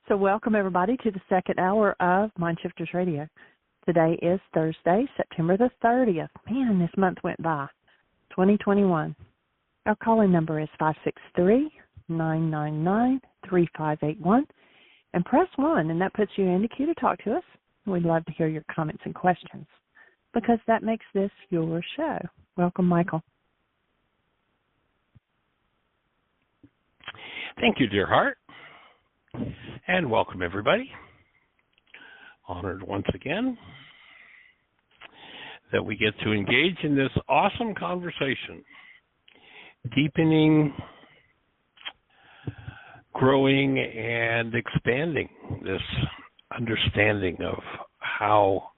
So welcome, everybody, to the second hour of Mindshifters Radio. Today is Thursday, September the 30th. Man, this month went by. 2021. Our calling number is 563-999-3581. And press 1, and that puts you in the queue to talk to us. We'd love to hear your comments and questions because that makes this your show. Welcome, Michael. Thank you, dear heart. And welcome, everybody. Honored once again that we get to engage in this awesome conversation, deepening, growing, and expanding this understanding of how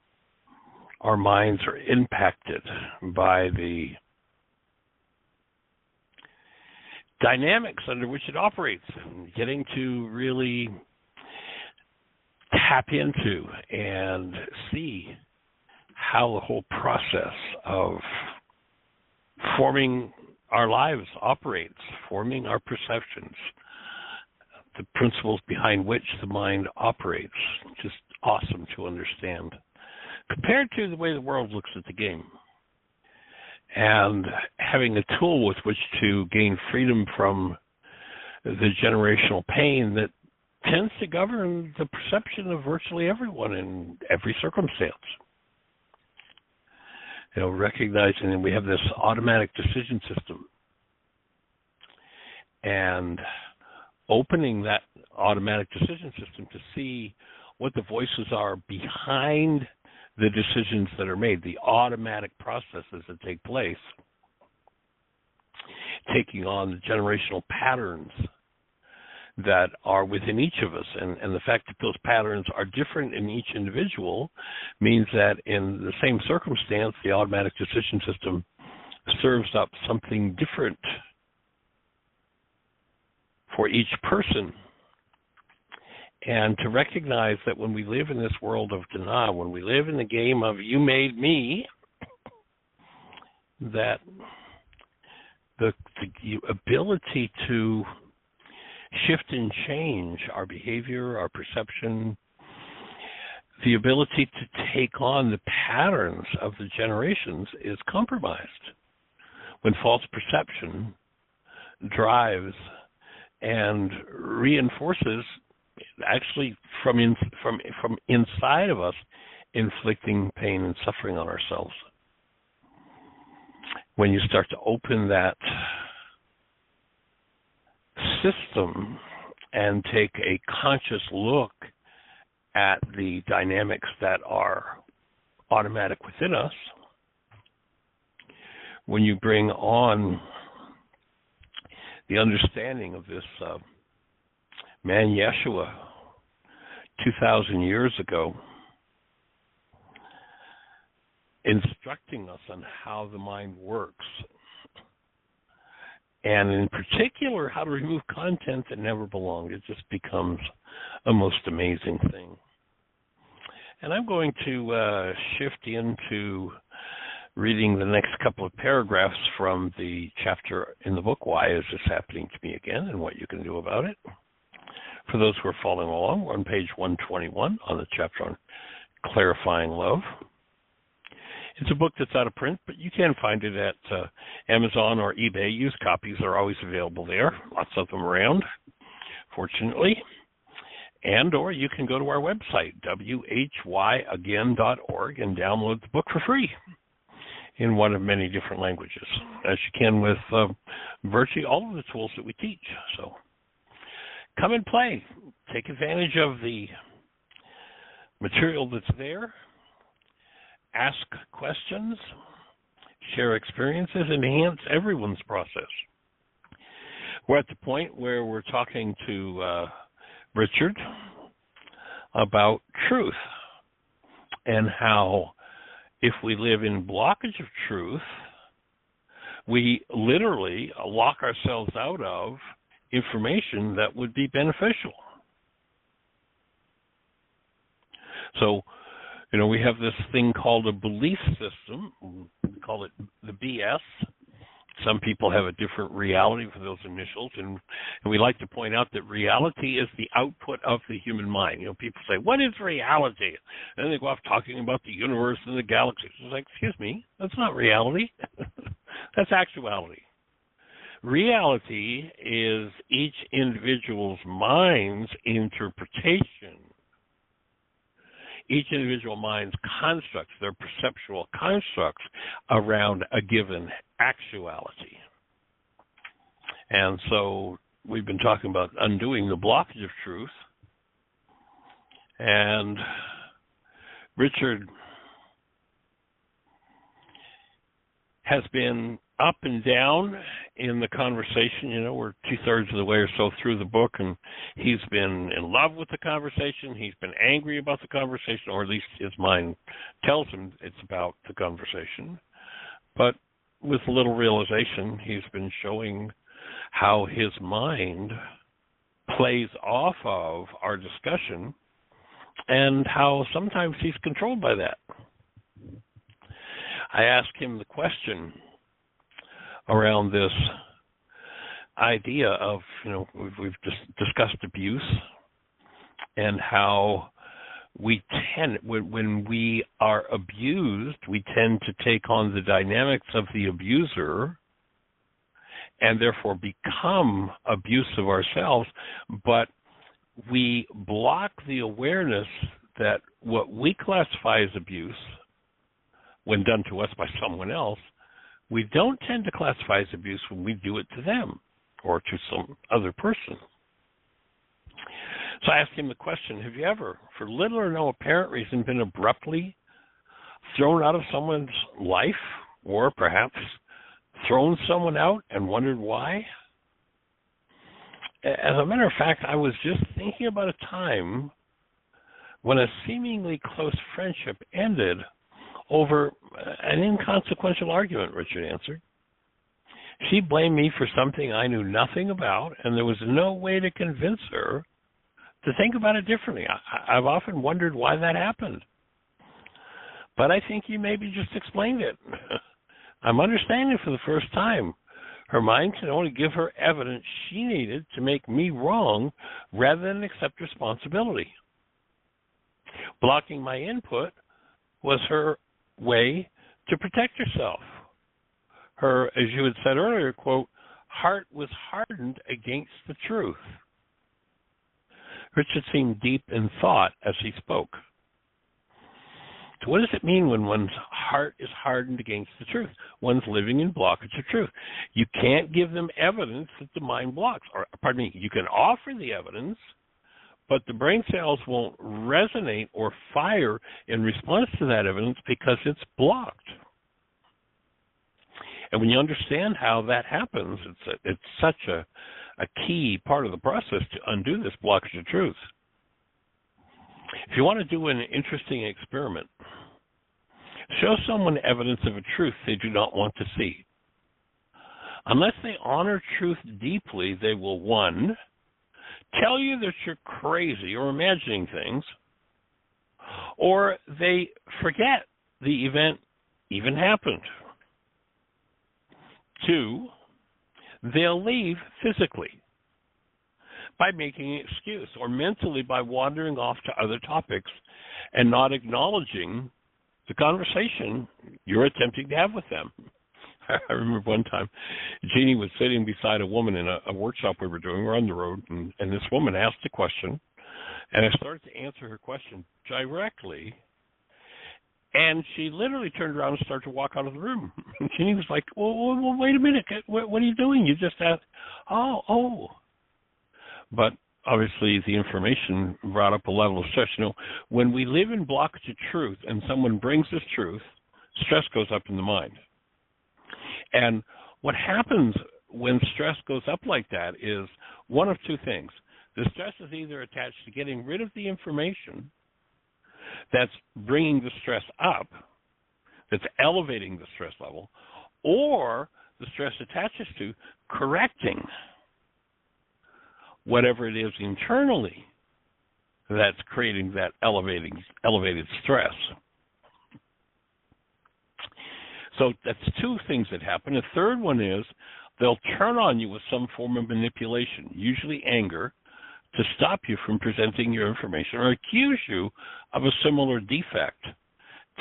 our minds are impacted by the dynamics under which it operates, and getting to really tap into and see how the whole process of forming our lives operates, forming our perceptions, the principles behind which the mind operates. Just awesome to understand compared to the way the world looks at the game. And having a tool with which to gain freedom from the generational pain that tends to govern the perception of virtually everyone in every circumstance. You know, recognizing that we have this automatic decision system and opening that automatic decision system to see what the voices are behind the decisions that are made, the automatic processes that take place, taking on the generational patterns that are within each of us. And the fact that those patterns are different in each individual means that in the same circumstance, the automatic decision system serves up something different for each person. And to recognize that when we live in this world of denial, when we live in the game of you made me, that the ability to shift and change our behavior, our perception, the ability to take on the patterns of the generations is compromised when false perception drives and reinforces, actually from inside of us, inflicting pain and suffering on ourselves. When you start to open that system and take a conscious look at the dynamics that are automatic within us, when you bring on the understanding of this man Yeshua 2,000 years ago, instructing us on how the mind works, and in particular how to remove content that never belonged, it just becomes a most amazing thing. And I'm going to shift into reading the next couple of paragraphs from the chapter in the book, Why Is This Happening to Me Again, and What You Can Do About It. For those who are following along, we're on page 121 on the chapter on Clarifying Love. It's a book that's out of print, but you can find it at Amazon or eBay. Used copies are always available there. Lots of them around, fortunately. And or you can go to our website, whyagain.org, and download the book for free in one of many different languages, as you can with virtually all of the tools that we teach. So come and play. Take advantage of the material that's there. Ask questions, share experiences, enhance everyone's process. We're at the point where we're talking to Richard about truth and how if we live in blockage of truth, we literally lock ourselves out of information that would be beneficial. So, you know, we have this thing called a belief system. We call it the BS. Some people have a different reality for those initials, and we like to point out that reality is the output of the human mind. People say, what is reality? And then they go off talking about the universe and the galaxies. It's like, excuse me, that's not reality. That's actuality. Reality is each individual's mind's interpretation, each individual mind's constructs, their perceptual constructs around a given actuality. And so we've been talking about undoing the blockage of truth. And Richard has been up and down in the conversation. We're 2/3 of the way or so through the book, and he's been in love with the conversation. He's been angry about the conversation, or at least his mind tells him it's about the conversation. But with a little realization, he's been showing how his mind plays off of our discussion and how sometimes he's controlled by that. I asked him the question around this idea of, we've discussed abuse and how we tend, when we are abused, we tend to take on the dynamics of the abuser and therefore become abusive ourselves, but we block the awareness that what we classify as abuse, when done to us by someone else, we don't tend to classify as abuse when we do it to them or to some other person. So I asked him the question, have you ever, for little or no apparent reason, been abruptly thrown out of someone's life, or perhaps thrown someone out and wondered why? As a matter of fact, I was just thinking about a time when a seemingly close friendship ended over an inconsequential argument, Richard answered. She blamed me for something I knew nothing about, and there was no way to convince her to think about it differently. I've often wondered why that happened. But I think you maybe just explained it. I'm understanding for the first time. Her mind can only give her evidence she needed to make me wrong rather than accept responsibility. Blocking my input was her way to protect herself. Her, as you had said earlier, quote, heart was hardened against the truth. Richard seemed deep in thought as he spoke. So what does it mean when one's heart is hardened against the truth? One's living in blockage of truth. You can't give them evidence that the mind blocks. Or, pardon me, you can offer the evidence, but the brain cells won't resonate or fire in response to that evidence because it's blocked. And when you understand how that happens, it's such a key part of the process to undo this blockage of truth. If you want to do an interesting experiment, show someone evidence of a truth they do not want to see. Unless they honor truth deeply, they will, 1, tell you that you're crazy or imagining things, or they forget the event even happened. 2, they'll leave physically by making an excuse, or mentally by wandering off to other topics and not acknowledging the conversation you're attempting to have with them. I remember one time, Jeannie was sitting beside a woman in a workshop we were doing. We're on the road, and this woman asked a question, and I started to answer her question directly, and she literally turned around and started to walk out of the room. And Jeannie was like, well, wait a minute, what are you doing? You just asked, oh. But obviously the information brought up a level of stress. When we live in blockage of truth and someone brings us truth, stress goes up in the mind. And what happens when stress goes up like that is one of two things. The stress is either attached to getting rid of the information that's bringing the stress up, that's elevating the stress level, or the stress attaches to correcting whatever it is internally that's creating that elevated stress. So that's two things that happen. A third one is they'll turn on you with some form of manipulation, usually anger, to stop you from presenting your information or accuse you of a similar defect,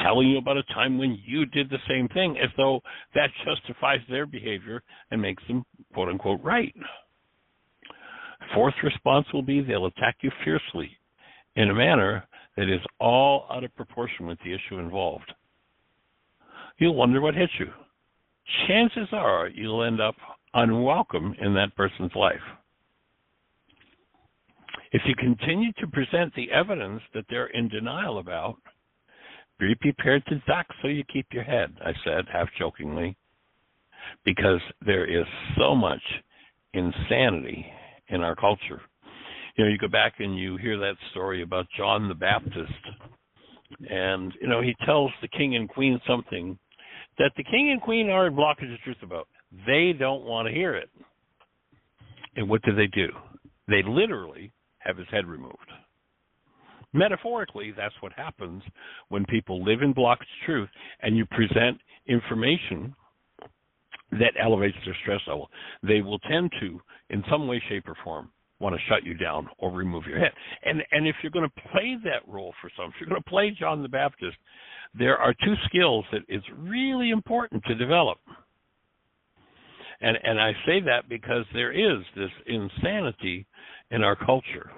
telling you about a time when you did the same thing as though that justifies their behavior and makes them, quote unquote, right. Fourth response will be they'll attack you fiercely in a manner that is all out of proportion with the issue involved. You'll wonder what hit you. Chances are you'll end up unwelcome in that person's life. If you continue to present the evidence that they're in denial about, be prepared to duck so you keep your head, I said, half jokingly, because there is so much insanity in our culture. You know, you go back and you hear that story about John the Baptist, and, you know, he tells the king and queen something that the king and queen are in blockage of truth about. They don't want to hear it. And what do? They literally have his head removed. Metaphorically, that's what happens when people live in blockage of truth and you present information that elevates their stress level. They will tend to, in some way, shape, or form, want to shut you down or remove your head. And if you're going to play that role for some, if you're going to play John the Baptist, there are two skills that it's really important to develop. And I say that because there is this insanity in our culture.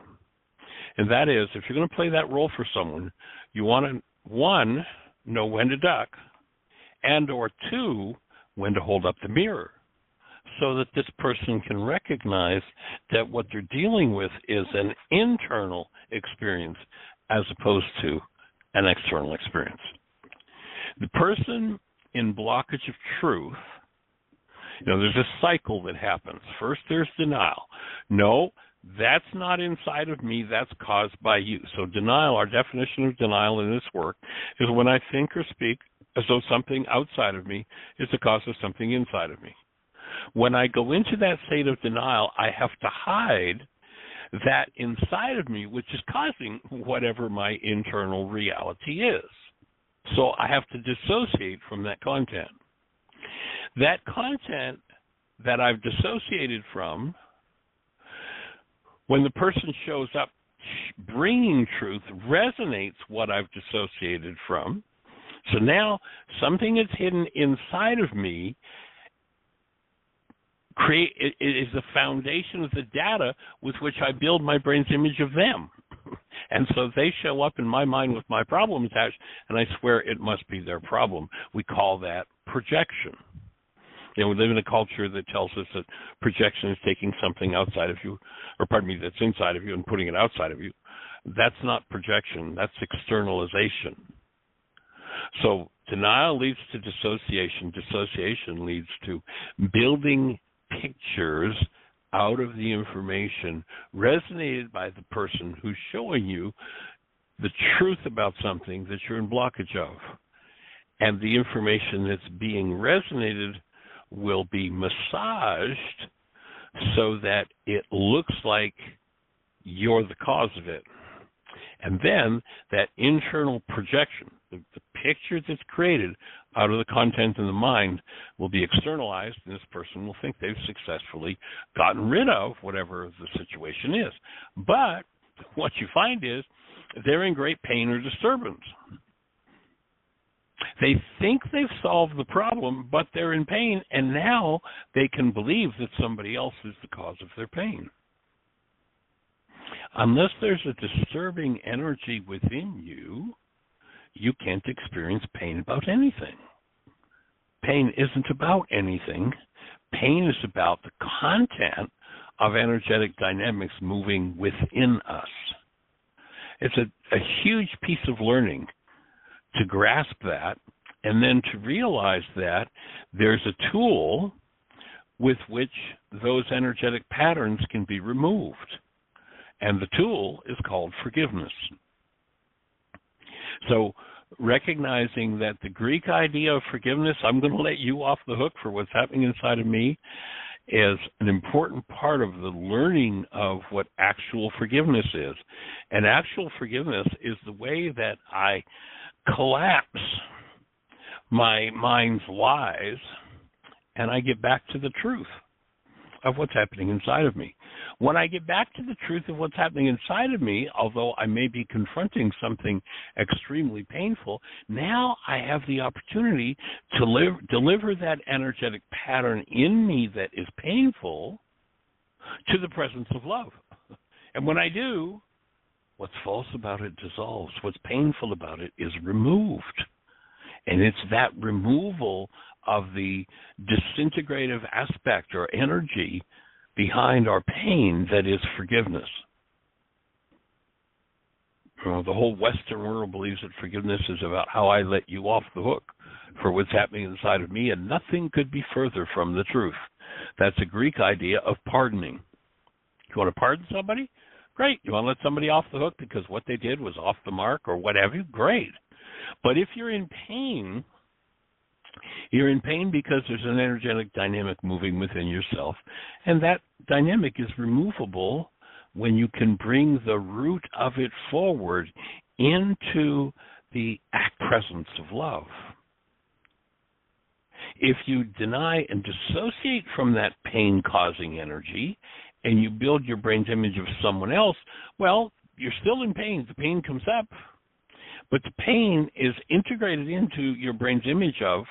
And that is, if you're going to play that role for someone, you want to, one, know when to duck, and or two, when to hold up the mirror, so that this person can recognize that what they're dealing with is an internal experience as opposed to an external experience. The person in blockage of truth, you know, there's a cycle that happens. First, there's denial. No, that's not inside of me, that's caused by you. So denial, our definition of denial in this work, is when I think or speak as though something outside of me is the cause of something inside of me. When I go into that state of denial, I have to hide that inside of me, which is causing whatever my internal reality is. So I have to dissociate from that content. That content that I've dissociated from, when the person shows up bringing truth, resonates what I've dissociated from. So now something that's hidden inside of me is the foundation of the data with which I build my brain's image of them. And so they show up in my mind with my problem attached, and I swear it must be their problem. We call that projection. You know, we live in a culture that tells us that projection is taking something outside of you, or pardon me, that's inside of you and putting it outside of you. That's not projection, that's externalization. So denial leads to dissociation. Dissociation leads to building pictures out of the information resonated by the person who's showing you the truth about something that you're in blockage of. And the information that's being resonated will be massaged so that it looks like you're the cause of it. And then that internal projection, the picture that's created out of the content in the mind, will be externalized, and this person will think they've successfully gotten rid of whatever the situation is. But what you find is they're in great pain or disturbance. They think they've solved the problem, but they're in pain, and now they can believe that somebody else is the cause of their pain. Unless there's a disturbing energy within you, you can't experience pain about anything. Pain isn't about anything. Pain is about the content of energetic dynamics moving within us. It's a huge piece of learning to grasp that, and then to realize that there's a tool with which those energetic patterns can be removed. And the tool is called forgiveness. So recognizing that the Greek idea of forgiveness, I'm going to let you off the hook for what's happening inside of me, is an important part of the learning of what actual forgiveness is. And actual forgiveness is the way that I collapse my mind's lies, and I get back to the truth of what's happening inside of me. When I get back to the truth of what's happening inside of me, although I may be confronting something extremely painful, now I have the opportunity to deliver that energetic pattern in me that is painful to the presence of love. And when I do, what's false about it dissolves. What's painful about it is removed. And it's that removal of the disintegrative aspect or energy behind our pain that is forgiveness. The whole Western world believes that forgiveness is about how I let you off the hook for what's happening inside of me, and nothing could be further from the truth. That's a Greek idea of pardoning. You want to pardon somebody? Great. You want to let somebody off the hook because what they did was off the mark or what have you? Great. But if you're in pain, you're in pain because there's an energetic dynamic moving within yourself, and that dynamic is removable when you can bring the root of it forward into the presence of love. If you deny and dissociate from that pain-causing energy and you build your brain's image of someone else, well, you're still in pain. The pain comes up. But the pain is integrated into your brain's image of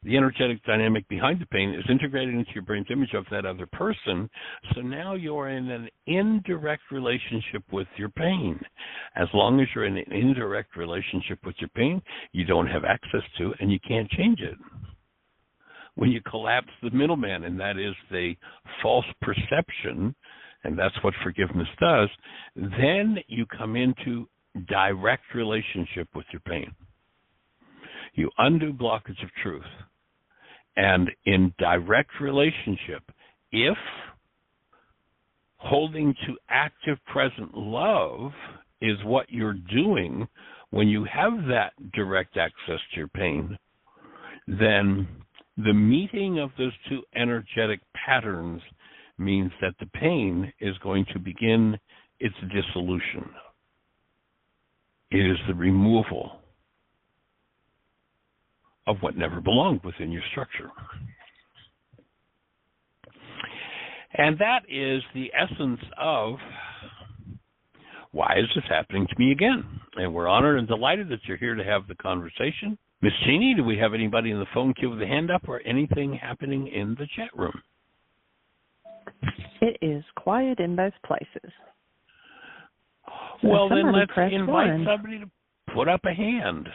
the energetic dynamic behind the pain is integrated into your brain's image of that other person. So now you're in an indirect relationship with your pain. As long as you're in an indirect relationship with your pain, you don't have access to it and you can't change it. When you collapse the middleman, and that is the false perception, and that's what forgiveness does, then you come into direct relationship with your pain. You undo blockage of truth. And in direct relationship, if holding to active present love is what you're doing when you have that direct access to your pain, then the meeting of those two energetic patterns means that the pain is going to begin its dissolution. It is the removal of what never belonged within your structure. And that is the essence of why is this happening to me again? And we're honored and delighted that you're here to have the conversation. Miss Jeannie, do we have anybody in the phone queue with a hand up or anything happening in the chat room? It is quiet in both places. Well, then let's invite somebody to put up a hand.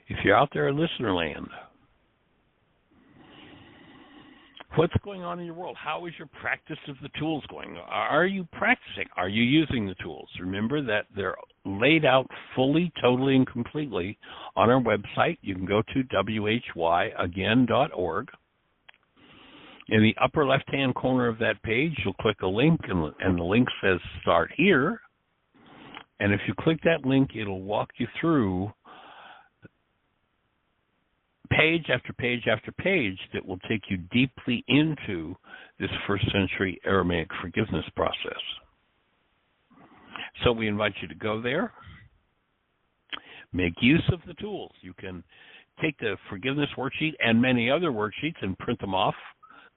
If you're out there in listener land, what's going on in your world? How is your practice of the tools going? Are you practicing? Are you using the tools? Remember that they're laid out fully, totally, and completely on our website. You can go to whyagain.org. In the upper left-hand corner of that page, you'll click a link, and the link says Start Here. And if you click that link, it'll walk you through page after page after page that will take you deeply into this first century Aramaic forgiveness process. So we invite you to go there, make use of the tools. You can take the forgiveness worksheet and many other worksheets and print them off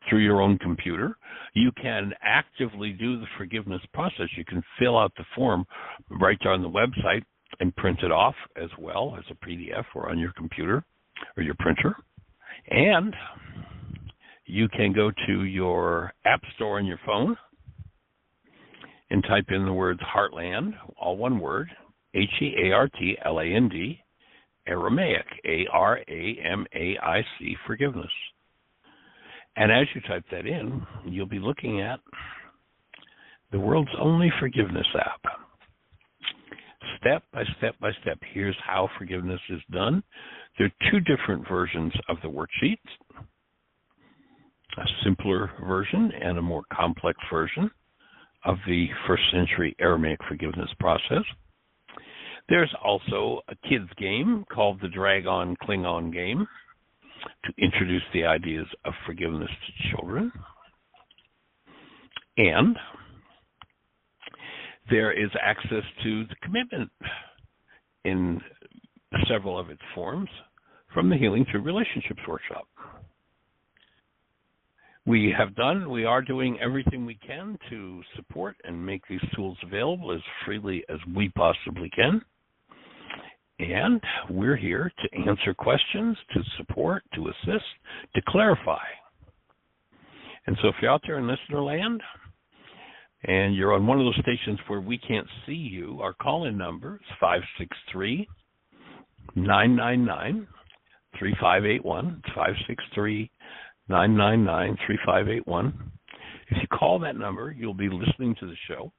through your own computer. You can actively do the forgiveness process. You can fill out the form right there on the website and print it off as well as a PDF or on your computer or your printer. And you can go to your app store on your phone and type in the words Heartland, all one word, Heartland, Aramaic, Aramaic, forgiveness. And as you type that in, you'll be looking at the world's only forgiveness app. Step by step by step, here's how forgiveness is done. There are two different versions of the worksheets, a simpler version and a more complex version of the first century Aramaic forgiveness process. There's also a kids game called the Drag-On Klingon game to introduce the ideas of forgiveness to children. And There is access to the commitment in several of its forms from the Healing Through Relationships workshop. We are doing everything we can to support and make these tools available as freely as we possibly can. And we're here to answer questions, to support, to assist, to clarify. And so if you're out there in listener land and you're on one of those stations where we can't see you, our call-in number is 563-999-3581. It's 563-999-3581. If you call that number, you'll be listening to the show.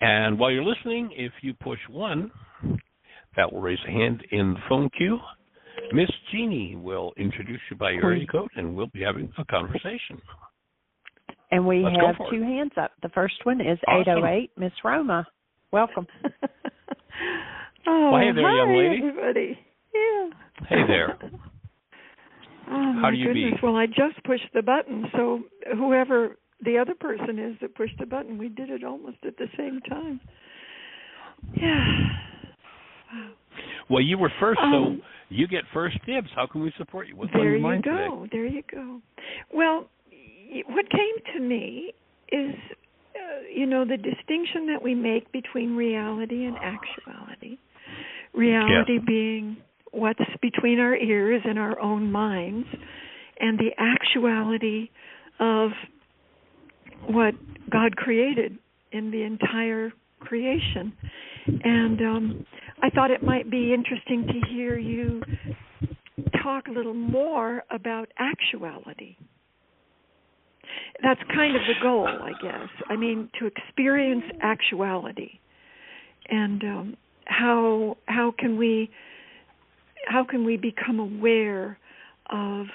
And while you're listening, if you push 1, that will raise a hand in the phone queue. Miss Jeannie will introduce you by your area code, and we'll be having a conversation. And we have 2 hands up. The first one is awesome. 808, Miss Roma. Welcome. Oh, well, hey there, young lady. Everybody. Yeah. Hey there. Oh, How do you goodness. be? Well, I just pushed the button, so whoever the other person is that pushed the button, we did it almost at the same time. Yeah. Wow. Well, you were first, so you get first dibs. How can we support you? What's on your mind today? There you go. Well, what came to me is, the distinction that we make between reality and actuality. Reality being what's between our ears and our own minds, and the actuality of what God created in the entire creation. And I thought it might be interesting to hear you talk a little more about actuality. That's kind of the goal, I guess. I mean, to experience actuality, and how can we become aware of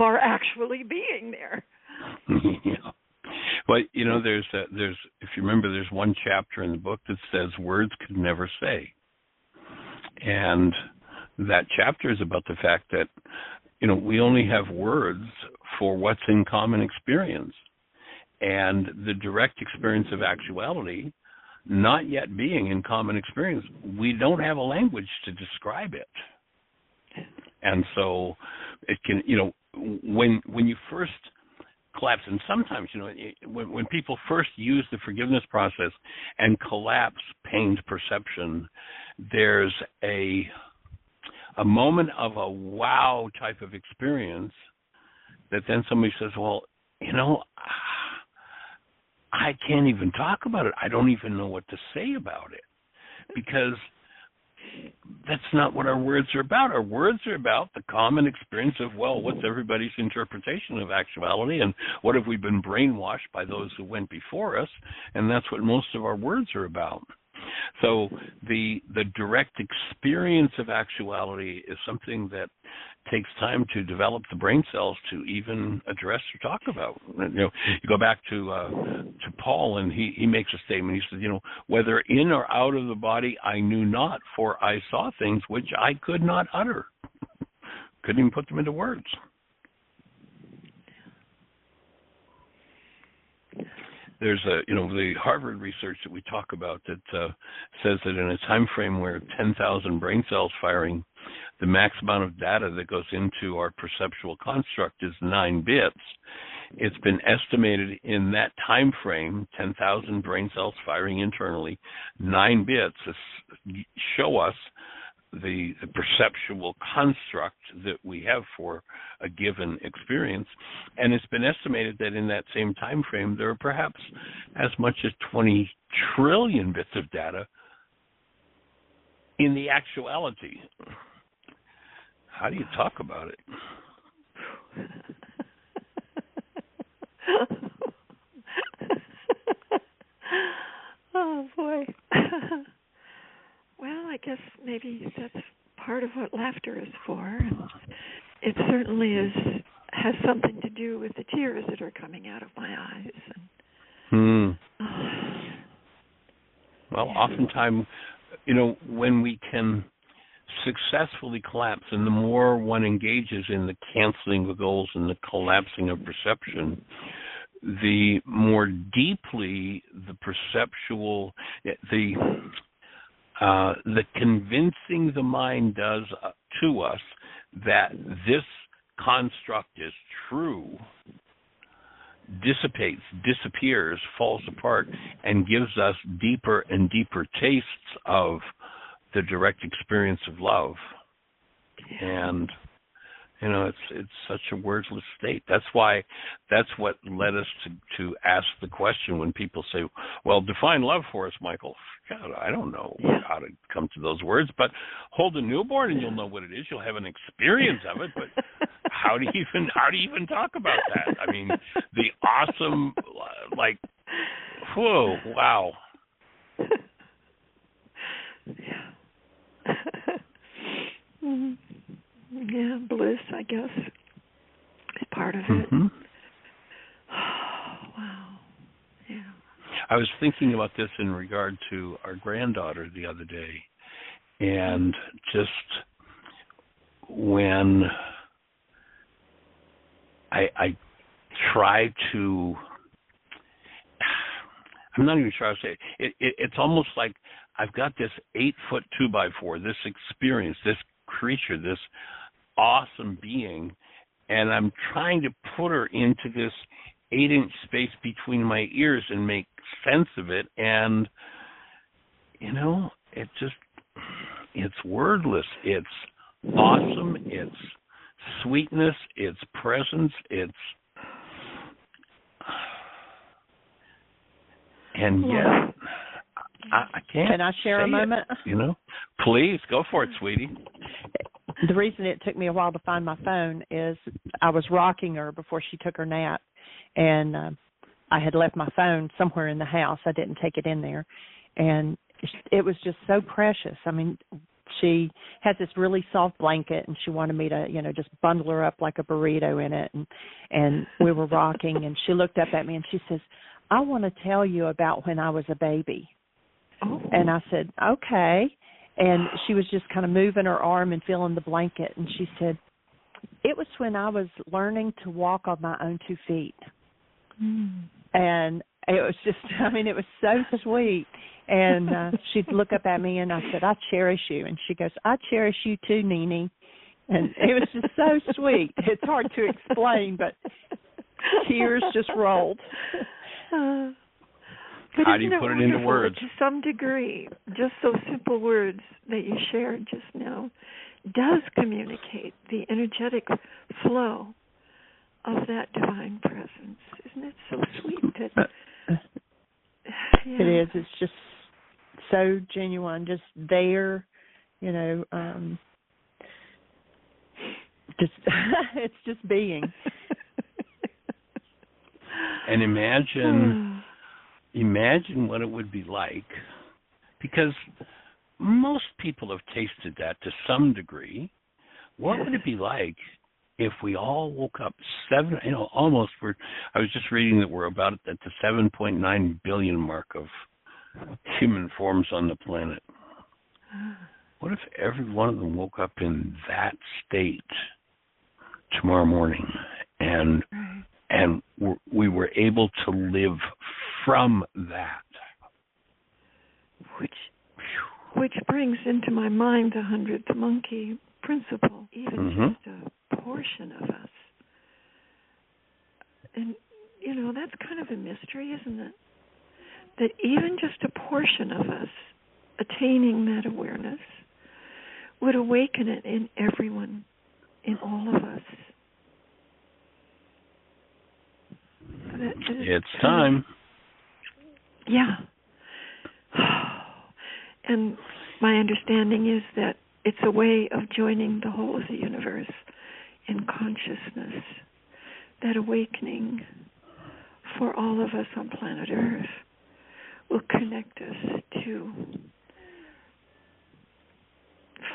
our actually being there. Yeah. Well, there's if you remember, there's one chapter in the book that says words could never say, and that chapter is about the fact that we only have words for what's in common experience, and the direct experience of actuality not yet being in common experience, we don't have a language to describe it. And so it can, when you first collapse, and sometimes, when people first use the forgiveness process and collapse pained perception, there's a moment of a wow type of experience that then somebody says, well, I can't even talk about it. I don't even know what to say about it, because that's not what our words are about. Our words are about the common experience of, well, what's everybody's interpretation of actuality, and what have we been brainwashed by those who went before us, and that's what most of our words are about. So the direct experience of actuality is something that takes time to develop the brain cells to even address or talk about. You go back to Paul, and he makes a statement. He says, whether in or out of the body, I knew not, for I saw things which I could not utter. Couldn't even put them into words. There's the Harvard research that we talk about that says that in a time frame where 10,000 brain cells firing, the max amount of data that goes into our perceptual construct is 9 bits. It's been estimated in that time frame, 10,000 brain cells firing internally, 9 bits show us the perceptual construct that we have for a given experience. And it's been estimated that in that same time frame, there are perhaps as much as 20 trillion bits of data in the actuality. How do you talk about it? Oh, boy. Well, I guess maybe that's part of what laughter is for. And it certainly has something to do with the tears that are coming out of my eyes. Well, oftentimes, when we can successfully collapse, and the more one engages in the canceling of goals and the collapsing of perception, the more deeply the perceptual, the convincing the mind does to us that this construct is true dissipates, disappears, falls apart, and gives us deeper and deeper tastes of the direct experience of love. And it's such a wordless state. That's what led us to ask the question when people say, well, define love for us, Michael. God, I don't know how to come to those words, but hold a newborn and you'll know what it is. You'll have an experience of it, but how do you even talk about that? I mean, the awesome, whoa, wow. Yeah, bliss, I guess, is part of it. Mm-hmm. Oh, wow. Yeah. I was thinking about this in regard to our granddaughter the other day, and just when I try to, I'm not even sure how to say it. It's almost like I've got this 8-foot 2x4, this experience, this creature, this awesome being, and I'm trying to put her into this 8-inch space between my ears and make sense of it, and it's wordless. It's awesome, it's sweetness, it's presence, and yet I can't. Can I share a moment? Please go for it, sweetie. The reason it took me a while to find my phone is I was rocking her before she took her nap, and I had left my phone somewhere in the house. I didn't take it in there, and it was just so precious. I mean, she has this really soft blanket, and she wanted me to, just bundle her up like a burrito in it, and we were rocking, and she looked up at me, and she says, I want to tell you about when I was a baby. Oh. And I said, okay. And she was just kind of moving her arm and feeling the blanket. And she said, it was when I was learning to walk on my own 2 feet. Mm. And it was just, it was so sweet. And she'd look up at me and I said, I cherish you. And she goes, I cherish you too, Nene. And it was just so sweet. It's hard to explain, but tears just rolled. But how do you put it into words? To some degree, just those simple words that you shared just now does communicate the energetic flow of that divine presence. Isn't it so sweet? It is. It's just so genuine, just there, just it's just being. And imagine what it would be like, because most people have tasted that to some degree. What would it be like if we all woke up I was just reading that we're about at the 7.9 billion mark of human forms on the planet. What if every one of them woke up in that state tomorrow morning, and we were able to live from that? Which brings into my mind the 100th monkey principle, even just a portion of us. And, that's kind of a mystery, isn't it? That even just a portion of us attaining that awareness would awaken it in everyone, in all of us. It's time. Yeah. And my understanding is that it's a way of joining the whole of the universe in consciousness. That awakening for all of us on planet Earth will connect us to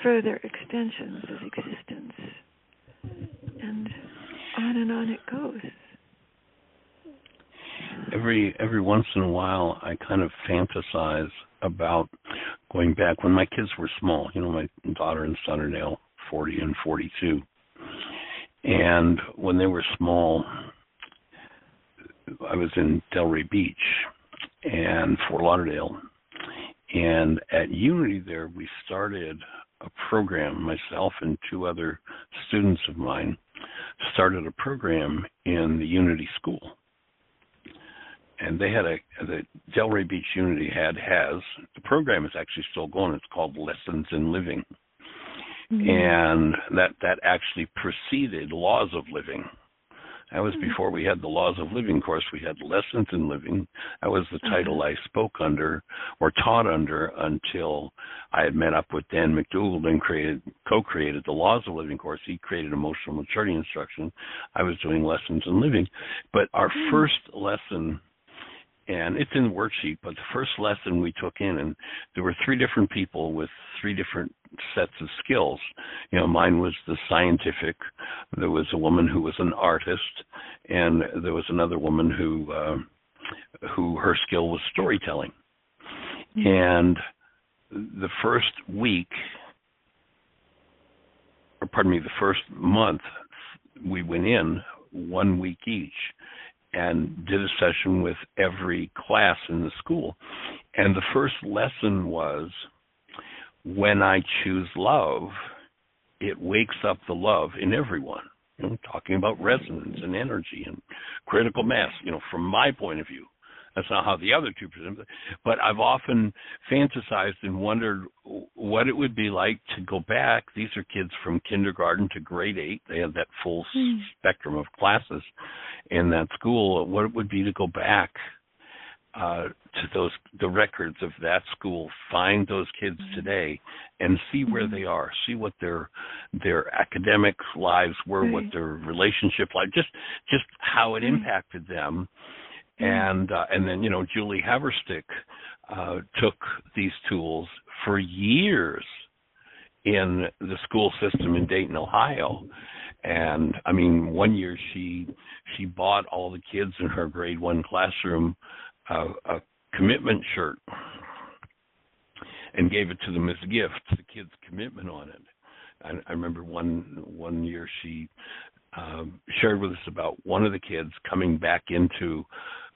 further extensions of existence. And on it goes. Every once in a while, I kind of fantasize about going back when my kids were small. My daughter and son are now 40 and 42. And when they were small, I was in Delray Beach and Fort Lauderdale. And at Unity there, we started a program, myself and two other students of mine started a program in the Unity School. And they had the Delray Beach Unity has, the program is actually still going. It's called Lessons in Living. Mm-hmm. And that actually preceded Laws of Living. That was before we had the Laws of Living course. We had Lessons in Living. That was the title I spoke under or taught under until I had met up with Dan McDougall and co-created the Laws of Living course. He created emotional maturity instruction. I was doing Lessons in Living. But our first lesson, and it's in the worksheet, but the first lesson we took in, and there were three different people with three different sets of skills. Mine was the scientific. There was a woman who was an artist, and there was another woman who her skill was storytelling. And the first week, or pardon me, the first month, we went in 1 week each and did a session with every class in the school. And the first lesson was, when I choose love, it wakes up the love in everyone. Talking about resonance and energy and critical mass, from my point of view. That's not how the other two present it. But I've often fantasized and wondered what it would be like to go back. These are kids from kindergarten to grade 8. They have that full spectrum of classes in that school. What it would be to go back to the records of that school, find those kids today, and see where they are, see what their academic lives were, what their relationship life, just how it impacted them. And then, Julie Haverstick took these tools for years in the school system in Dayton, Ohio. And, I mean, one year she bought all the kids in her grade 1 classroom a commitment shirt and gave it to them as a gift, the kids' commitment on it. I remember one year she shared with us about one of the kids coming back into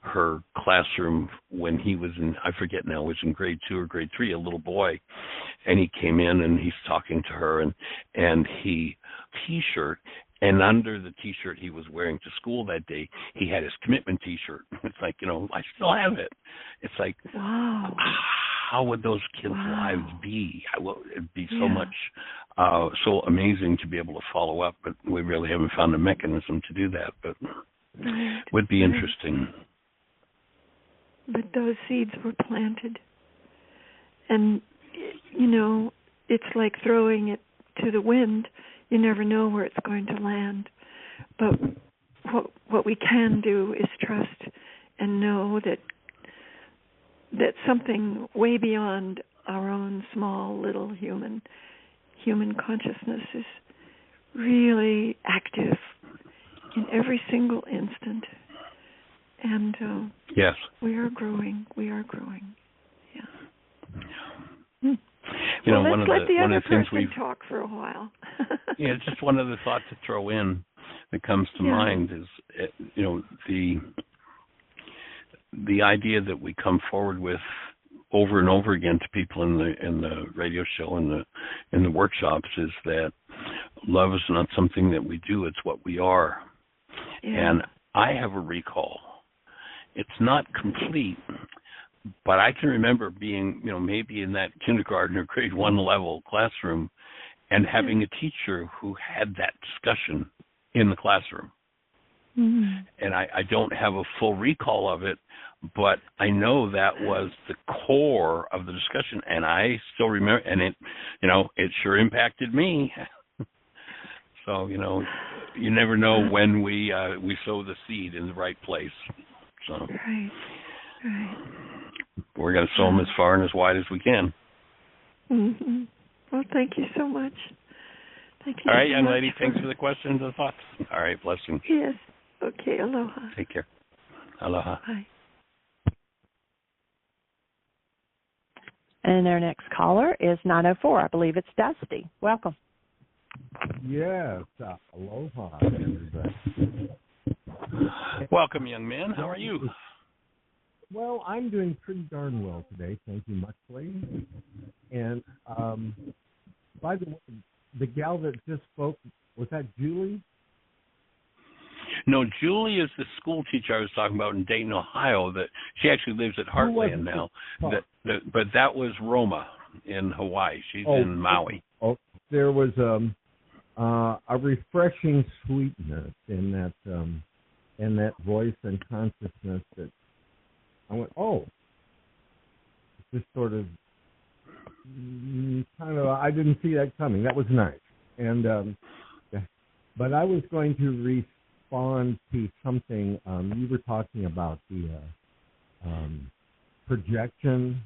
her classroom when he was in, I forget now, was in grade 2 or grade 3, a little boy, and he came in and he's talking to her and he T-shirt, and under the T-shirt he was wearing to school that day, he had his commitment T-shirt. It's like, I still have it. It's like, wow, how would those kids' lives be? It'd be so much, so amazing to be able to follow up, but we really haven't found a mechanism to do that, but would be interesting. But those seeds were planted. And, it's like throwing it to the wind. You never know where it's going to land. But what we can do is trust and know that something way beyond our own small little human consciousness is really active in every single instant. And yes, we are growing. Yeah. Let's let the other person talk for a while. Just one other thought to throw in that comes to mind is, the idea that we come forward with over and over again to people in the radio show and in the workshops is that love is not something that we do; it's what we are. Yeah. And I have a recall. It's not complete, but I can remember being, maybe in that kindergarten or grade 1 level classroom and having a teacher who had that discussion in the classroom. Mm-hmm. And I don't have a full recall of it, but I know that was the core of the discussion, and I still remember, and it sure impacted me. So, you never know when we sow the seed in the right place. So right. We're going to sow them as far and as wide as we can. Mm-hmm. Well, thank you so much. Thank you. All right, young lady, thanks for the questions and thoughts. All right, blessings. Yes. Okay, aloha. Take care. Aloha. Bye. And our next caller is 904. I believe it's Dusty. Welcome. Yes. Aloha, everybody. Welcome, young man. How are you? Well, I'm doing pretty darn well today. Thank you muchly. And by the way, the gal that just spoke, was that Julie? No, Julie is the school teacher I was talking about in Dayton, Ohio. That she actually lives at Heartland now. But that was Roma in Hawaii. She's in Maui. Oh, there was a refreshing sweetness in that voice and consciousness that I went, oh, just sort of kind of, I didn't see that coming. That was nice. And but I was going to respond to something you were talking about, the projection,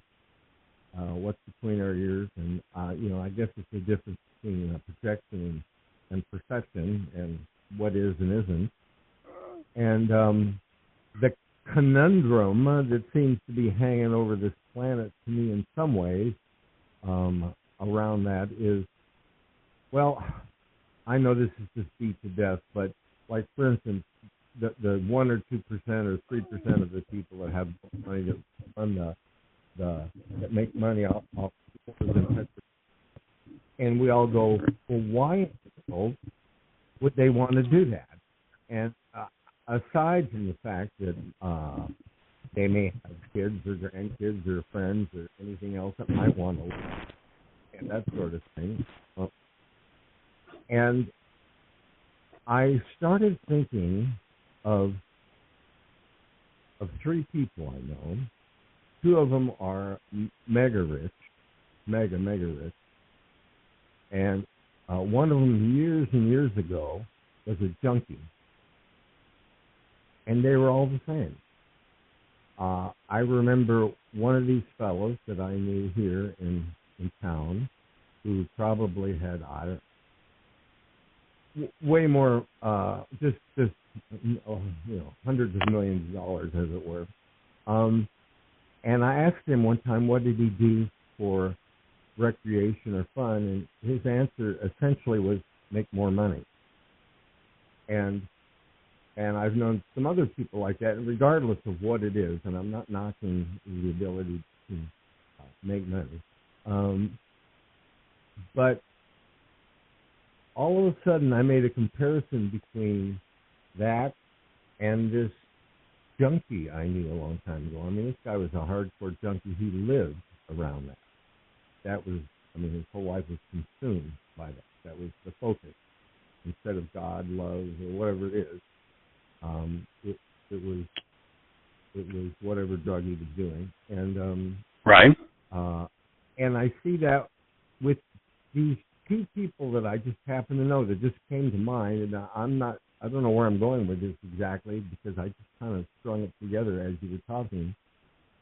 what's between our ears, and I guess it's the difference between projection and perception, and what is and isn't. And the conundrum that seems to be hanging over this planet to me in some ways around that is, well, I know this is just beat to death, but like, for instance, the 1 or 2% or 3% of the people that have money that run that make money off and we all go, well, why in the world would they want to do that? And aside from the fact that they may have kids or grandkids or friends or anything else that might want to live, and that sort of thing. And I started thinking of 3 people I know. 2 of them are mega rich, mega rich. And one of them years and years ago was a junkie. And they were all the same. I remember one of these fellows that I knew here in town who probably had, way more, just hundreds of millions of dollars, as it were. And I asked him one time, what did he do for recreation or fun? And his answer essentially was make more money. And I've known some other people like that, regardless of what it is, and I'm not knocking the ability to make money. But all of a sudden I made a comparison between that and this junkie I knew a long time ago. I mean, this guy was a hardcore junkie. He lived around that. That was, his whole life was consumed by that. That was the focus. Instead of God, love, or whatever it is, it was whatever drug he was doing. And right. And I see that with these 2 people that I just happen to know that just came to mind, and I don't know where I'm going with this exactly, because I just kind of strung it together as you were talking,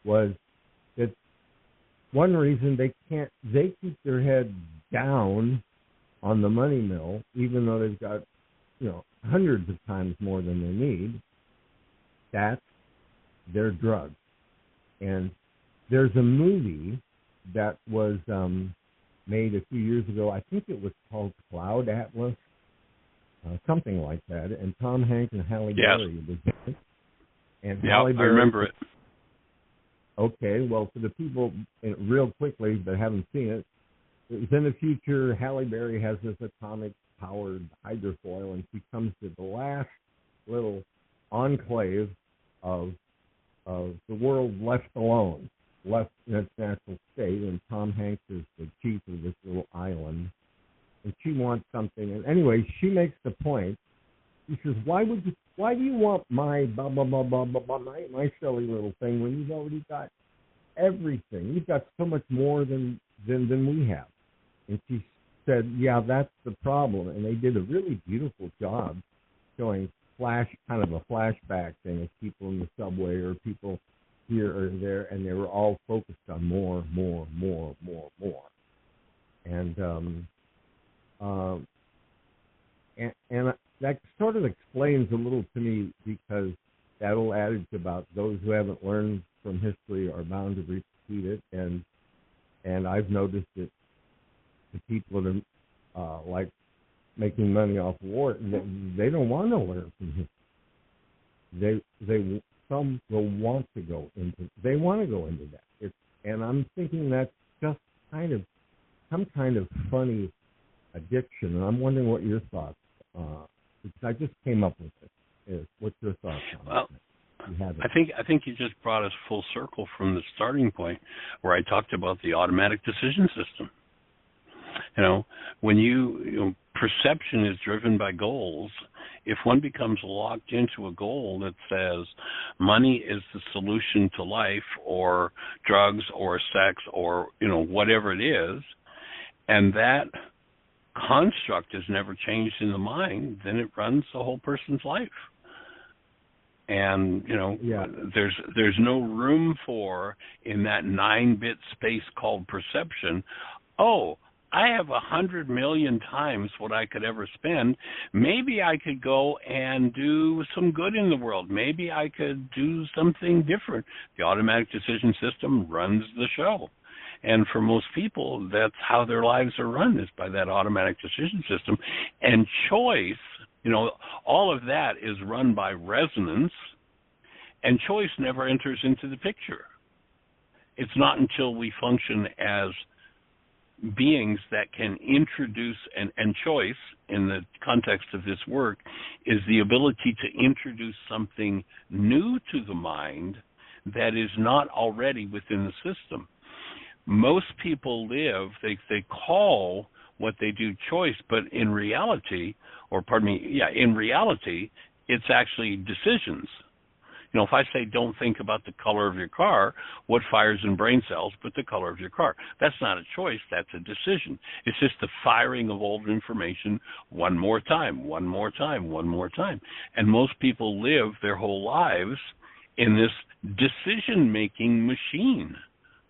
was that one reason they keep their head down on the money mill, even though they've got, hundreds of times more than they need. That's their drug. And there's a movie that was made a few years ago. I think it was called Cloud Atlas, something like that. And Tom Hanks and Halle Berry was in it. And Halle Berry, I remember it. Okay, well, for the people, real quickly, that haven't seen it, in the future, Halle Berry has this atomic-powered hydrofoil, and she comes to the last little enclave of the world left alone, left in its natural state, and Tom Hanks is the chief of this little island, and she wants something. And anyway, she makes the point. She says, "Why do you want my blah blah blah blah blah my silly little thing when you've already got everything? You've got so much more than we have." And she said, "Yeah, that's the problem." And they did a really beautiful job showing kind of a flashback thing of people in the subway or people here or there, and they were all focused on more. And that sort of explains a little to me, because that old adage about those who haven't learned from history are bound to repeat it. And And I've noticed that the people that are like making money off war, they don't want to learn from history. Some will want to go into. They want to go into that. And I'm thinking that's just kind of some kind of funny addiction. And I'm wondering what your thoughts. Because I just came up with it. What's your thoughts on Well, it? I think you just brought us full circle from the starting point where I talked about the automatic decision system. You know, when perception is driven by goals. If one becomes locked into a goal that says money is the solution to life, or drugs, or sex, or whatever it is, and that construct is never changed in the mind, then it runs the whole person's life. And there's no room for, in that 9-bit space called perception, I have 100 million times what I could ever spend. Maybe I could go and do some good in the world. Maybe I could do something different. The automatic decision system runs the show. And for most people, that's how their lives are run, is by that automatic decision system. And choice, all of that is run by resonance, and choice never enters into the picture. It's not until we function as beings that can introduce, and choice in the context of this work is the ability to introduce something new to the mind that is not already within the system. Most people they call what they do choice, but in reality, it's actually decisions. If I say don't think about the color of your car, what fires in brain cells but the color of your car? That's not a choice, that's a decision. It's just the firing of old information one more time. And most people live their whole lives in this decision-making machine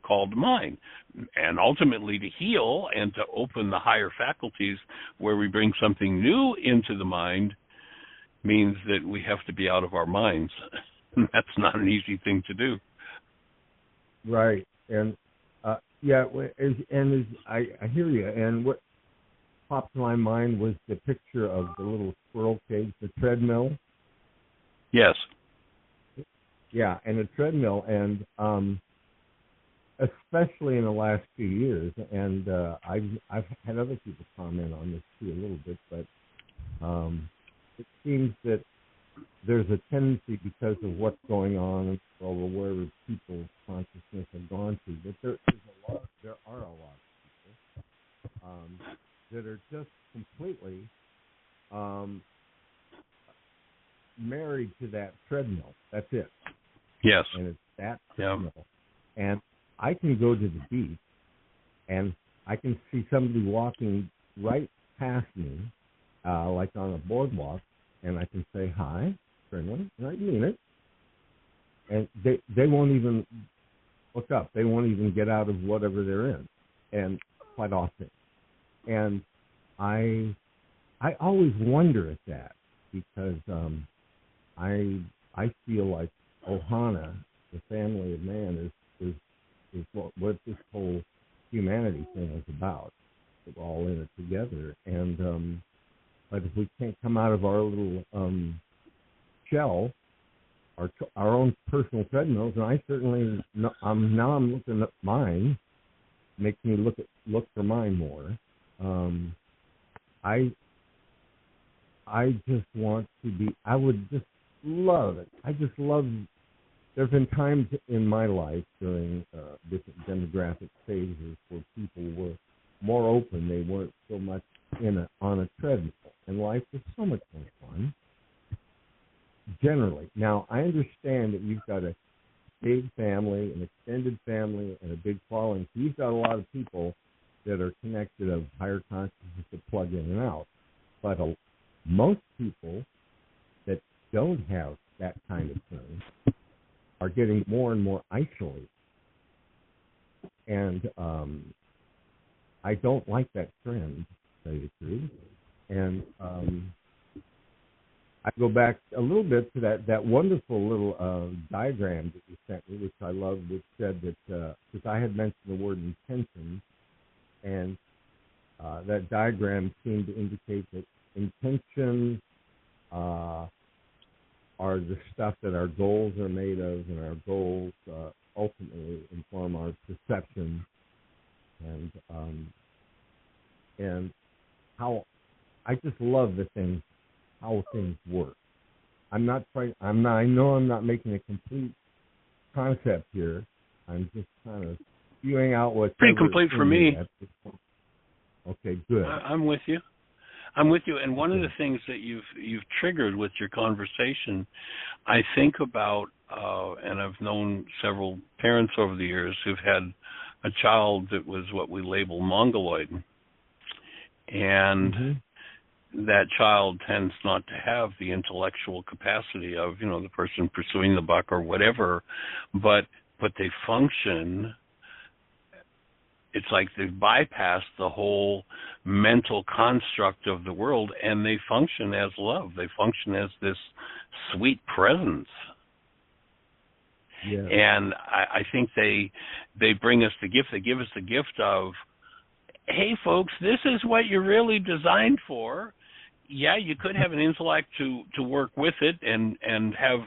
called mind. And ultimately, to heal and to open the higher faculties where we bring something new into the mind means that we have to be out of our minds. That's not an easy thing to do. Right. And I hear you. And what popped in my mind was the picture of the little squirrel cage, the treadmill. Yes. Yeah, and a treadmill, and especially in the last few years, and I've had other people comment on this too a little bit, but it seems that there's a tendency, because of what's going on or wherever people's consciousness have gone to, that there are a lot of people that are just completely married to that treadmill. That's it. Yes. And it's that treadmill. Yeah. And I can go to the beach, and I can see somebody walking right past me, like on a boardwalk, and I can say hi, friendly, and I mean it. And they won't even look up. They won't even get out of whatever they're in, and quite often. And I always wonder at that, because I feel like Ohana, the family of man, is what this whole humanity thing is about. We're all in it together, and but if we can't come out of our little shell, our own personal treadmills, and I certainly I'm looking at mine, makes me look for mine more. I just want to be. I would just love it. I just love. There's been times in my life during different demographic phases where people were more open. They weren't so much on a treadmill, and life was so much more fun. Generally, now I understand that you've got a big family, an extended family, and a big following. So you've got a lot of people that are connected of higher consciousness to plug in and out. But most people that don't have that kind of thing are getting more and more isolated. And I don't like that trend, to tell you the truth. And I go back a little bit to that wonderful little diagram that you sent me, which I love, which said that because I had mentioned the word intention, and that diagram seemed to indicate that intention are the stuff that our goals are made of, and our goals ultimately inform our perception, and how I just love how things work. I know I'm not making a complete concept here. I'm just kind of spewing out what's pretty complete for me. At this point. Okay, good. I'm with you. And one of the things that you've triggered with your conversation, I think about, and I've known several parents over the years who've had a child that was what we label mongoloid, and that child tends not to have the intellectual capacity of, the person pursuing the buck or whatever, but they function. It's like they've bypassed the whole mental construct of the world, and they function as love. They function as this sweet presence. Yeah. And I think they bring us the gift. They give us the gift of, hey, folks, this is what you're really designed for. Yeah, you could have an intellect to work with it and have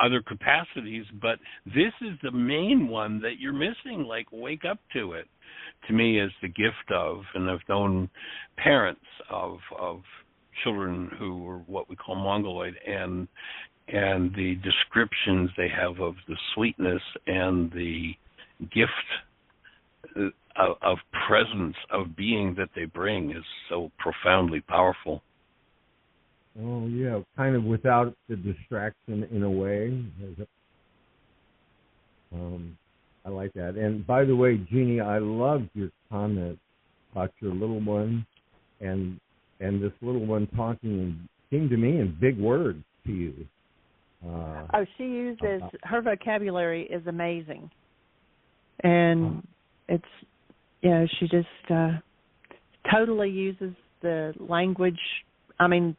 other capacities, but this is the main one that you're missing. Like, wake up to it. To me, is the gift of, and I've known parents of children who were what we call mongoloid, and the descriptions they have of the sweetness and the gift of presence, of being that they bring is so profoundly powerful. Oh, yeah, kind of without the distraction in a way. I like that. And by the way, Jeannie, I loved your comment about your little one and this little one talking, seemed to me, in big words to you. She uses, her vocabulary is amazing. And it's, she just totally uses the language,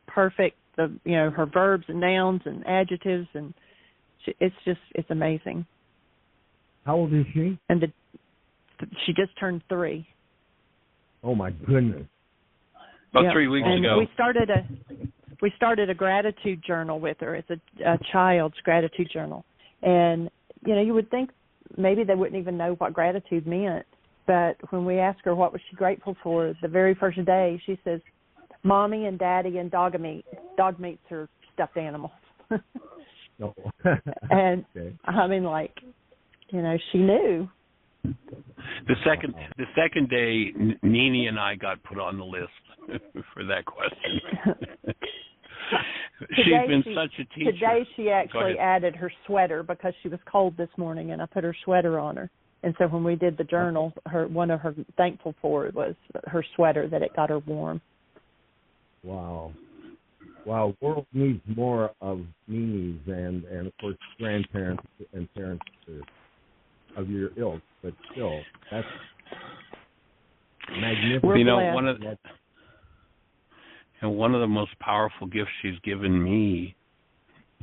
perfect, her verbs and nouns and adjectives, and it's amazing. How old is she? And she just turned 3. Oh my goodness! About 3 weeks ago. We started a gratitude journal with her. It's a child's gratitude journal, and you would think maybe they wouldn't even know what gratitude meant, but when we asked her what was she grateful for, the very first day she says, "Mommy and Daddy and dog meat." Dog meats are stuffed animals. No. And okay. She knew. The second day, Nini and I got put on the list for that question. She's been such a teacher. Today she actually added her sweater because she was cold this morning, and I put her sweater on her. And so when we did the journal, one of her thankful for was her sweater, that it got her warm. Wow. World needs more of Ninis and of course grandparents and parents of your ilk, but still, that's magnificent. One of the most powerful gifts she's given me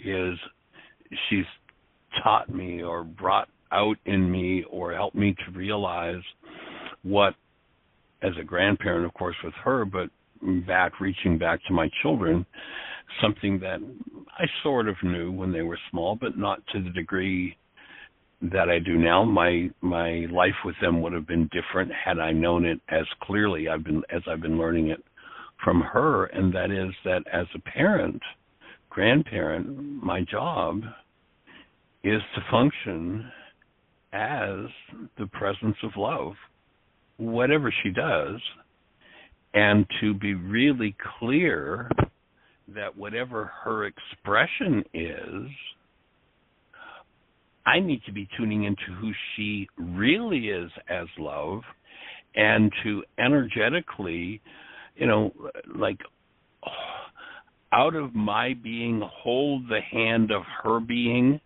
is she's taught me or brought out in me or helped me to realize what, as a grandparent, of course, with her, but reaching back to my children, something that I sort of knew when they were small, but not to the degree that I do now. My life with them would have been different had I known it as clearly as I've been learning it from her, and that is that as a parent, grandparent, my job is to function as the presence of love, whatever she does, and to be really clear that whatever her expression is, I need to be tuning into who she really is as love, and to energetically, out of my being, hold the hand of her being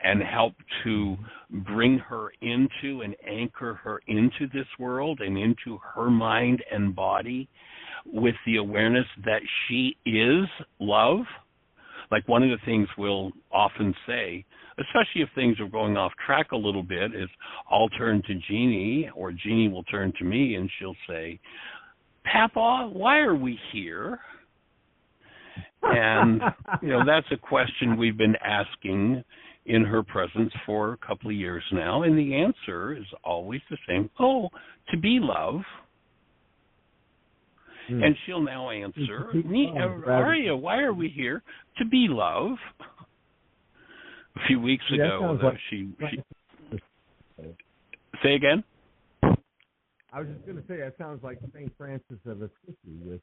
and help to bring her into and anchor her into this world and into her mind and body with the awareness that she is love, Like one of the things we'll often say, especially if things are going off track a little bit, is I'll turn to Jeannie, or Jeannie will turn to me, and she'll say, Papa, why are we here? And, that's a question we've been asking in her presence for a couple of years now, and the answer is always the same. Oh, to be love. And she'll now answer, Aria, why are we here? To be love. A few weeks ago, she say again? I was just going to say, that sounds like St. Francis of Assisi with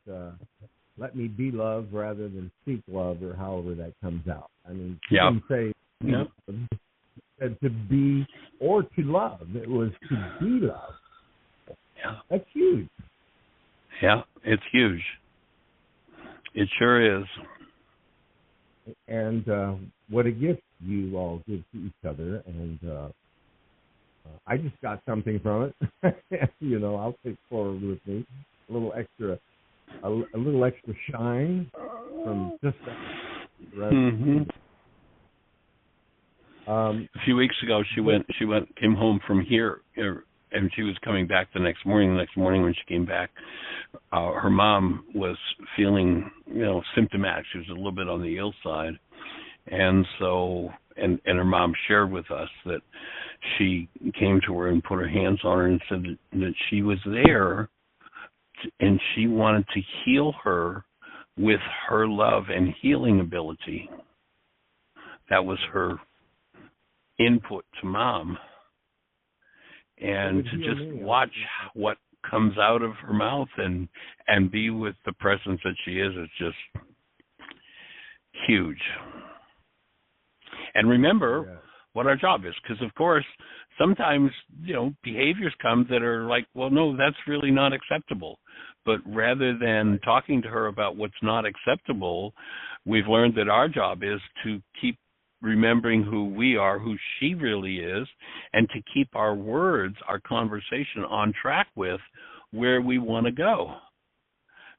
let me be love rather than seek love, or however that comes out. I mean, you can say to be or to love. It was to be love. Yeah. That's huge. Yeah, it's huge. It sure is. And what a gift you all give to each other. And I just got something from it. I'll take forward with me a little extra shine from just that. A few weeks ago, came home from here, and she was coming back the next morning. The next morning when she came back, her mom was feeling, symptomatic. She was a little bit on the ill side. And so, and her mom shared with us that she came to her and put her hands on her and said that she was there and she wanted to heal her with her love and healing ability. That was her input to Mom. And to just watch what comes out of her mouth and be with the presence that she is just huge. And remember what our job is, because, of course, sometimes, behaviors come that are like, well, no, that's really not acceptable. But rather than talking to her about what's not acceptable, we've learned that our job is to keep remembering who we are, who she really is, and to keep our words, our conversation on track with where we want to go.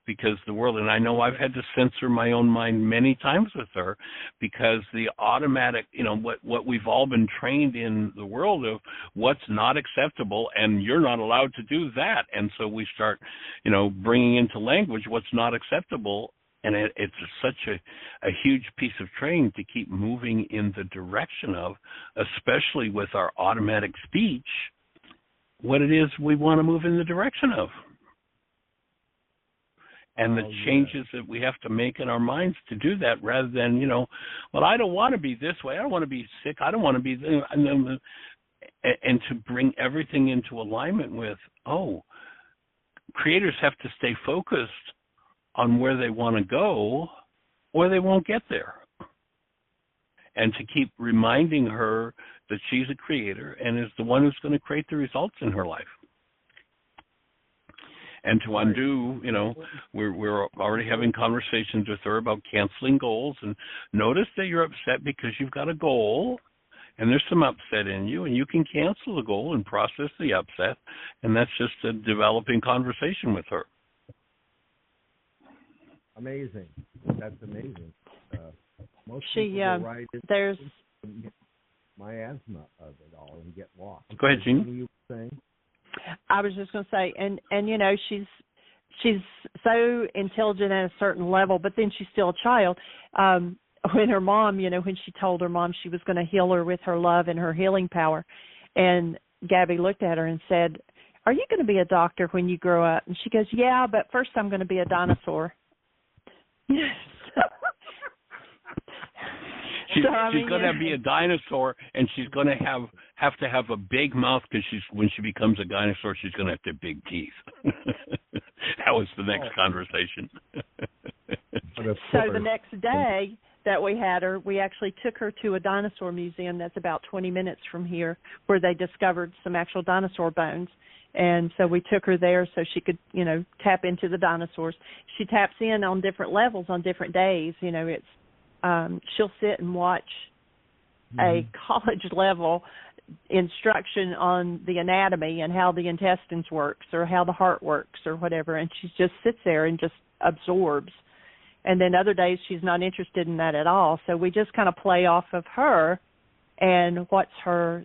Because the world, and I know I've had to censor my own mind many times with her, because the automatic, what we've all been trained in the world of what's not acceptable, and you're not allowed to do that. And so we start, bringing into language what's not acceptable. And it's such a huge piece of training to keep moving in the direction of, especially with our automatic speech, what it is we want to move in the direction of. And the changes that we have to make in our minds to do that, rather than, well, I don't want to be this way. I don't want to be sick. I don't want to be, and to bring everything into alignment with, creators have to stay focused on where they want to go, or they won't get there. And to keep reminding her that she's a creator and is the one who's going to create the results in her life. And to undo, we're already having conversations with her about canceling goals. And notice that you're upset because you've got a goal, and there's some upset in you, and you can cancel the goal and process the upset. And that's just a developing conversation with her. Amazing. That's amazing. Most people go right there's my asthma of it all and get lost. Go ahead, Jean. You were saying? I was just going to say, and she's so intelligent at a certain level, but then she's still a child. When her mom, when she told her mom she was going to heal her with her love and her healing power, and Gabby looked at her and said, "Are you going to be a doctor when you grow up?" And she goes, "Yeah, but first I'm going to be a dinosaur." She's going to be a dinosaur, and she's going to have to have a big mouth, because when she becomes a dinosaur, she's going to have to have big teeth. That was the next conversation. So the next day that we had her, we actually took her to a dinosaur museum that's about 20 minutes from here, where they discovered some actual dinosaur bones. And so we took her there so she could, tap into the dinosaurs. She taps in on different levels on different days. It's she'll sit and watch a college level instruction on the anatomy and how the intestines works or how the heart works or whatever, and she just sits there and just absorbs. And then other days she's not interested in that at all. So we just kind of play off of her and what's her,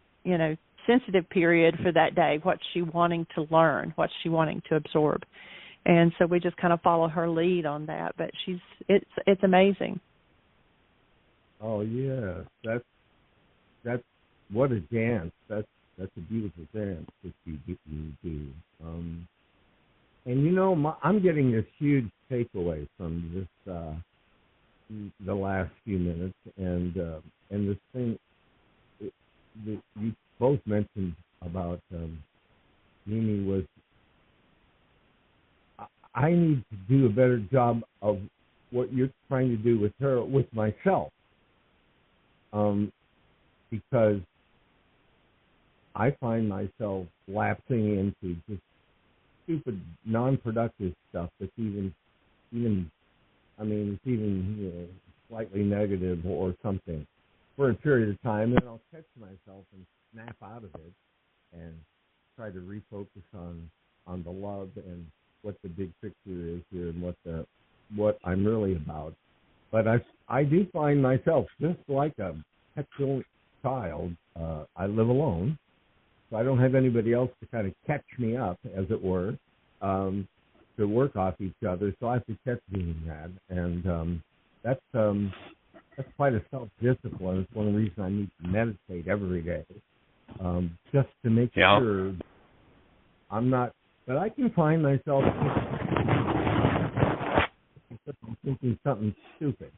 sensitive period for that day, what's she wanting to learn, what's she wanting to absorb. And so we just kind of follow her lead on that. But it's amazing. Oh yeah, that's what a dance. That's a beautiful dance that you do. And I'm getting this huge takeaway from this the last few minutes, and this thing that you both mentioned about Mimi was I need to do a better job of what you're trying to do with her, with myself, because I find myself lapsing into just stupid, non-productive stuff that's even slightly negative or something for a period of time, then I'll catch myself and snap out of it and try to refocus on the love and what the big picture is here and what I'm really about. But I do find myself just like a petulant child. I live alone, so I don't have anybody else to kind of catch me up, as it were, to work off each other. So I have to catch doing that, and that's quite a self-discipline. It's one of the reasons I need to meditate every day, just to make sure I'm not. But I can find myself thinking something stupid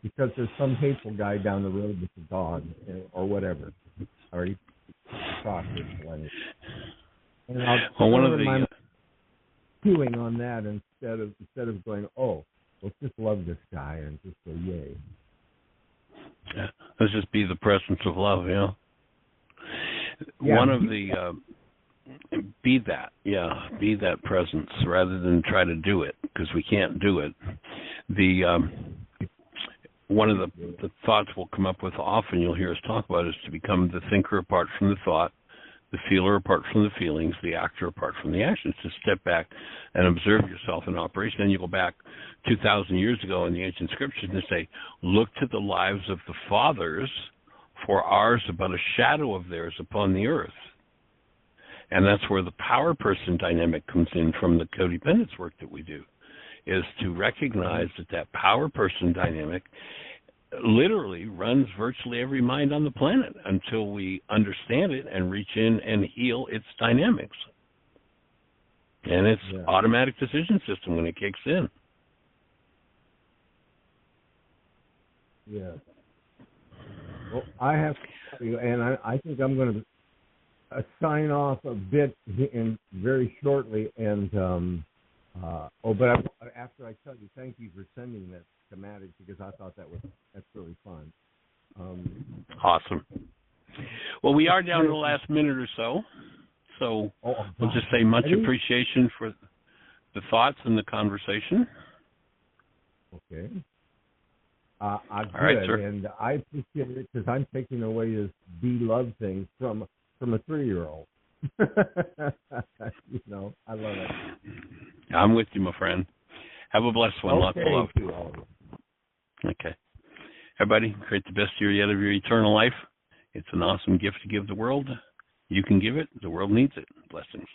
because there's some hateful guy down the road with the dog or whatever. Already crossed this lane. And I'll chewing on that instead of going, oh, let's just love this guy and just go yay. Yeah, let's just be the presence of love, Yeah. One of the be that presence rather than try to do it, because we can't do it. One of the thoughts we'll come up with often, you'll hear us talk about, is to become the thinker apart from the thought, the feeler apart from the feelings, the actor apart from the actions. To step back and observe yourself in operation. Then you go back 2,000 years ago in the ancient scriptures and say, look to the lives of the fathers, for ours but a shadow of theirs upon the earth. And that's where the power person dynamic comes in from the codependence work that we do, is to recognize that power person dynamic literally runs virtually every mind on the planet until we understand it and reach in and heal its dynamics. And it's automatic decision system when it kicks in. Yeah. Well, I have to tell you, and I think I'm going to sign off a bit very shortly, and but after I tell you, thank you for sending that schematic, because I thought that's really fun. Awesome. Well, we are down to the last minute or so, we'll just say much appreciation for the thoughts and the conversation. Okay. All right, sir. And I appreciate it because I'm taking away this be-love thing from a 3-year-old. I love it. I'm with you, my friend. Have a blessed one. Lots of love. To all of you. Okay. Everybody, create the best year yet of your eternal life. It's an awesome gift to give the world. You can give it. The world needs it. Blessings.